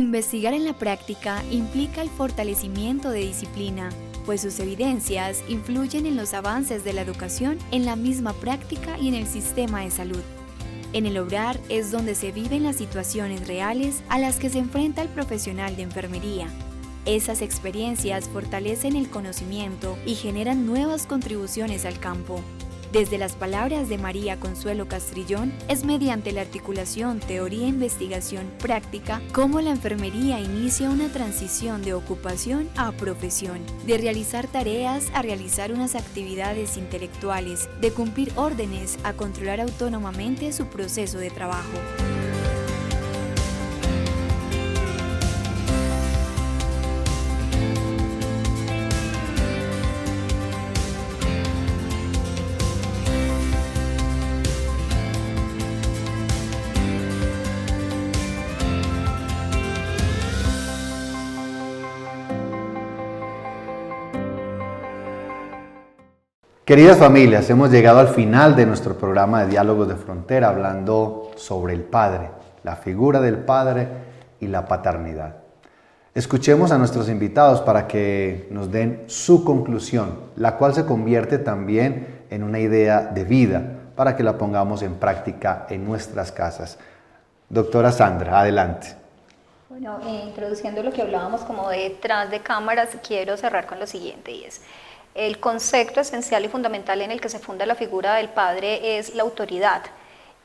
Investigar en la práctica implica el fortalecimiento de disciplina, pues sus evidencias influyen en los avances de la educación en la misma práctica y en el sistema de salud. En el obrar es donde se viven las situaciones reales a las que se enfrenta el profesional de enfermería. Esas experiencias fortalecen el conocimiento y generan nuevas contribuciones al campo. Desde las palabras de María Consuelo Castrillón, es mediante la articulación teoría-investigación práctica cómo la enfermería inicia una transición de ocupación a profesión, de realizar tareas a realizar unas actividades intelectuales, de cumplir órdenes a controlar autónomamente su proceso de trabajo. Queridas familias, hemos llegado al final de nuestro programa de Diálogos de Frontera hablando sobre el Padre, la figura del Padre y la paternidad. Escuchemos a nuestros invitados para que nos den su conclusión, la cual se convierte también en una idea de vida para que la pongamos en práctica en nuestras casas. Doctora Sandra, adelante. Bueno, introduciendo lo que hablábamos como detrás de cámaras, quiero cerrar con lo siguiente y es: el concepto esencial y fundamental en el que se funda la figura del padre es la autoridad,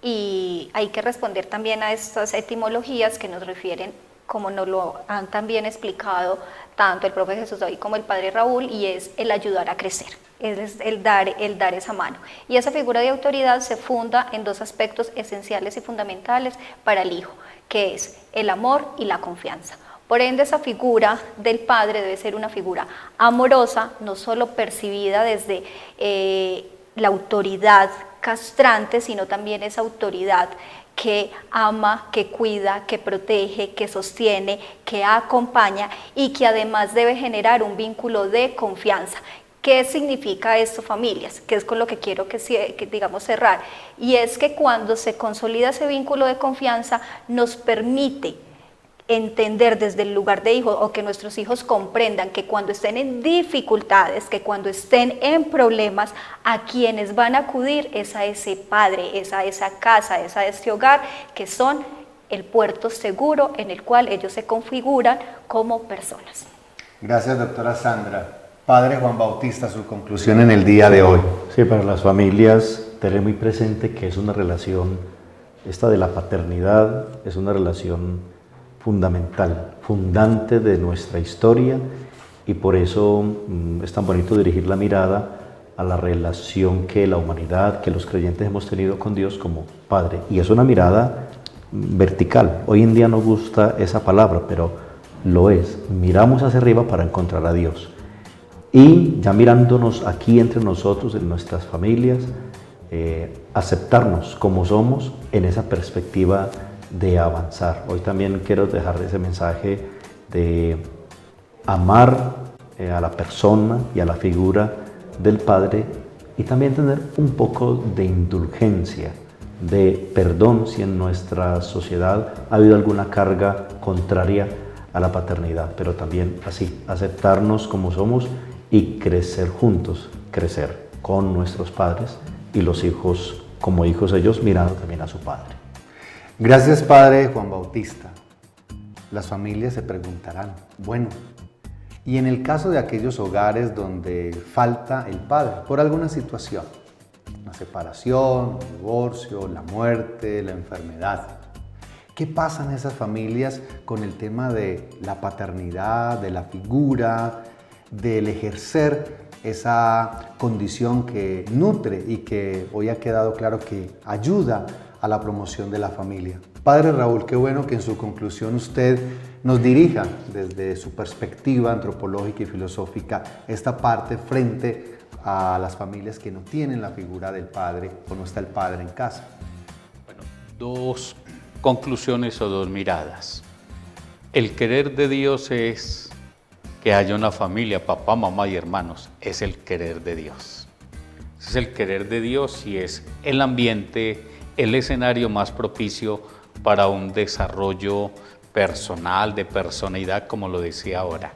y hay que responder también a estas etimologías que nos refieren, como nos lo han también explicado tanto el profe Jesús David como el padre Raúl, y es el ayudar a crecer, es el dar esa mano. Y esa figura de autoridad se funda en dos aspectos esenciales y fundamentales para el hijo, que es el amor y la confianza. Por ende, esa figura del padre debe ser una figura amorosa, no solo percibida desde la autoridad castrante, sino también esa autoridad que ama, que cuida, que protege, que sostiene, que acompaña y que además debe generar un vínculo de confianza. ¿Qué significa esto, familias? Que es con lo que quiero que digamos cerrar. Y es que cuando se consolida ese vínculo de confianza, nos permite entender desde el lugar de hijo, o que nuestros hijos comprendan que cuando estén en dificultades, que cuando estén en problemas, a quienes van a acudir es a ese padre, es a esa casa, es a ese hogar, que son el puerto seguro en el cual ellos se configuran como personas. Gracias, doctora Sandra. Padre Juan Bautista, su conclusión en el día de hoy. Sí, para las familias, tener muy presente que es una relación, esta de la paternidad, es una relación fundamental, fundante de nuestra historia, y por eso es tan bonito dirigir la mirada a la relación que la humanidad, que los creyentes hemos tenido con Dios como Padre. Y es una mirada vertical. Hoy en día no gusta esa palabra, pero lo es. Miramos hacia arriba para encontrar a Dios. Y ya mirándonos aquí entre nosotros, en nuestras familias, aceptarnos como somos en esa perspectiva de avanzar. Hoy también quiero dejar ese mensaje de amar a la persona y a la figura del Padre, y también tener un poco de indulgencia, de perdón si en nuestra sociedad ha habido alguna carga contraria a la paternidad, pero también así, aceptarnos como somos y crecer juntos, crecer con nuestros padres y los hijos como hijos ellos mirando también a su Padre. Gracias, Padre Juan Bautista. Las familias se preguntarán, bueno, y en el caso de aquellos hogares donde falta el padre por alguna situación, una separación, un divorcio, la muerte, la enfermedad, ¿qué pasa en esas familias con el tema de la paternidad, de la figura, del ejercer esa condición que nutre y que hoy ha quedado claro que ayuda a la promoción de la familia? Padre Raúl, qué bueno que en su conclusión usted nos dirija desde su perspectiva antropológica y filosófica esta parte frente a las familias que no tienen la figura del padre o no está el padre en casa. Bueno, dos conclusiones o dos miradas. El querer de Dios es que haya una familia, papá, mamá y hermanos. Es el querer de Dios. Es el querer de Dios y es el ambiente, el escenario más propicio para un desarrollo personal, de personalidad, como lo decía ahora.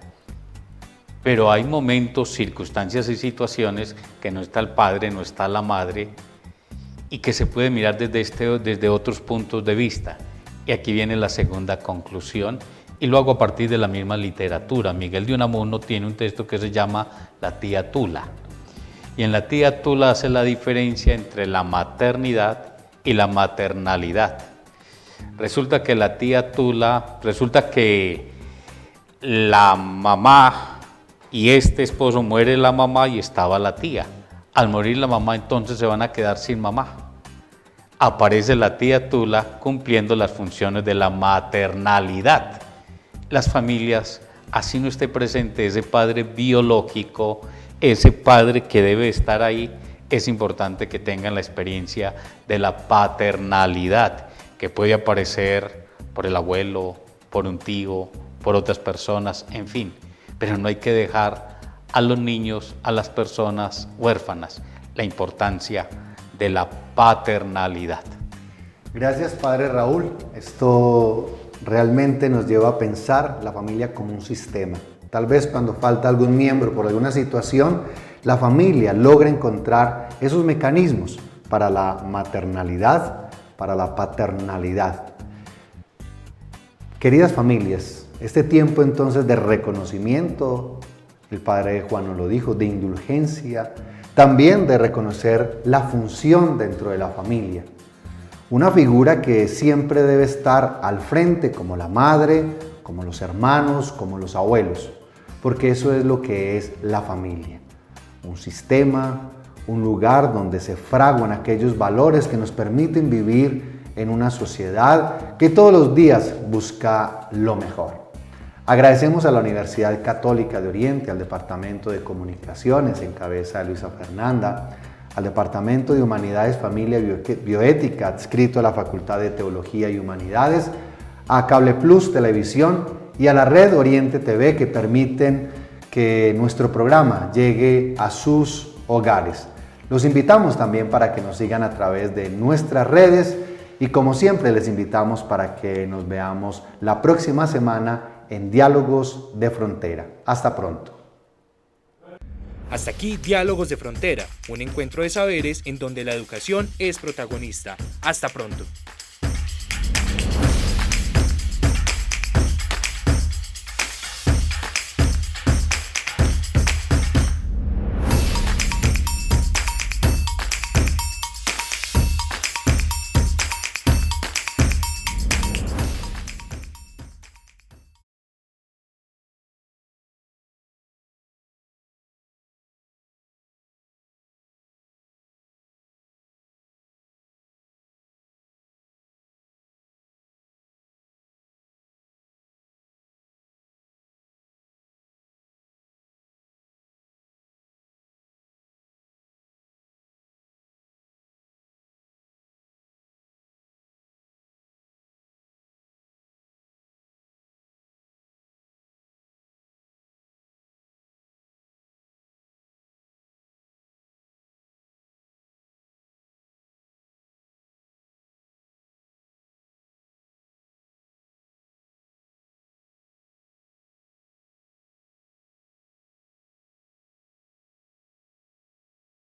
Pero hay momentos, circunstancias y situaciones que no está el padre, no está la madre, y que se puede mirar desde otros puntos de vista. Y aquí viene la segunda conclusión, y lo hago a partir de la misma literatura. Miguel de Unamuno tiene un texto que se llama La tía Tula. Y en La tía Tula hace la diferencia entre la maternidad y la maternalidad. Resulta que la tía Tula, resulta que la mamá y este esposo, muere la mamá y estaba la tía. Al morir la mamá, entonces se van a quedar sin mamá. Aparece la tía Tula cumpliendo las funciones de la maternalidad. Las familias, así no esté presente ese padre biológico, ese padre que debe estar ahí, es importante que tengan la experiencia de la paternalidad, que puede aparecer por el abuelo, por un tío, por otras personas, en fin. Pero no hay que dejar a los niños, a las personas huérfanas, la importancia de la paternalidad. Gracias, Padre Raúl. Esto realmente nos lleva a pensar la familia como un sistema. Tal vez cuando falta algún miembro por alguna situación, la familia logra encontrar esos mecanismos para la maternalidad, para la paternalidad. Queridas familias, este tiempo entonces de reconocimiento, el Padre Juan nos lo dijo, de indulgencia, también de reconocer la función dentro de la familia. Una figura que siempre debe estar al frente, como la madre, como los hermanos, como los abuelos, porque eso es lo que es la familia. Un sistema, un lugar donde se fraguan aquellos valores que nos permiten vivir en una sociedad que todos los días busca lo mejor. Agradecemos a la Universidad Católica de Oriente, al Departamento de Comunicaciones en cabeza de Luisa Fernanda, al Departamento de Humanidades, Familia y Bioética, adscrito a la Facultad de Teología y Humanidades, a Cable Plus Televisión y a la Red Oriente TV, que permiten que nuestro programa llegue a sus hogares. Los invitamos también para que nos sigan a través de nuestras redes y, como siempre, les invitamos para que nos veamos la próxima semana en Diálogos de Frontera. Hasta pronto. Hasta aquí Diálogos de Frontera, un encuentro de saberes en donde la educación es protagonista. Hasta pronto.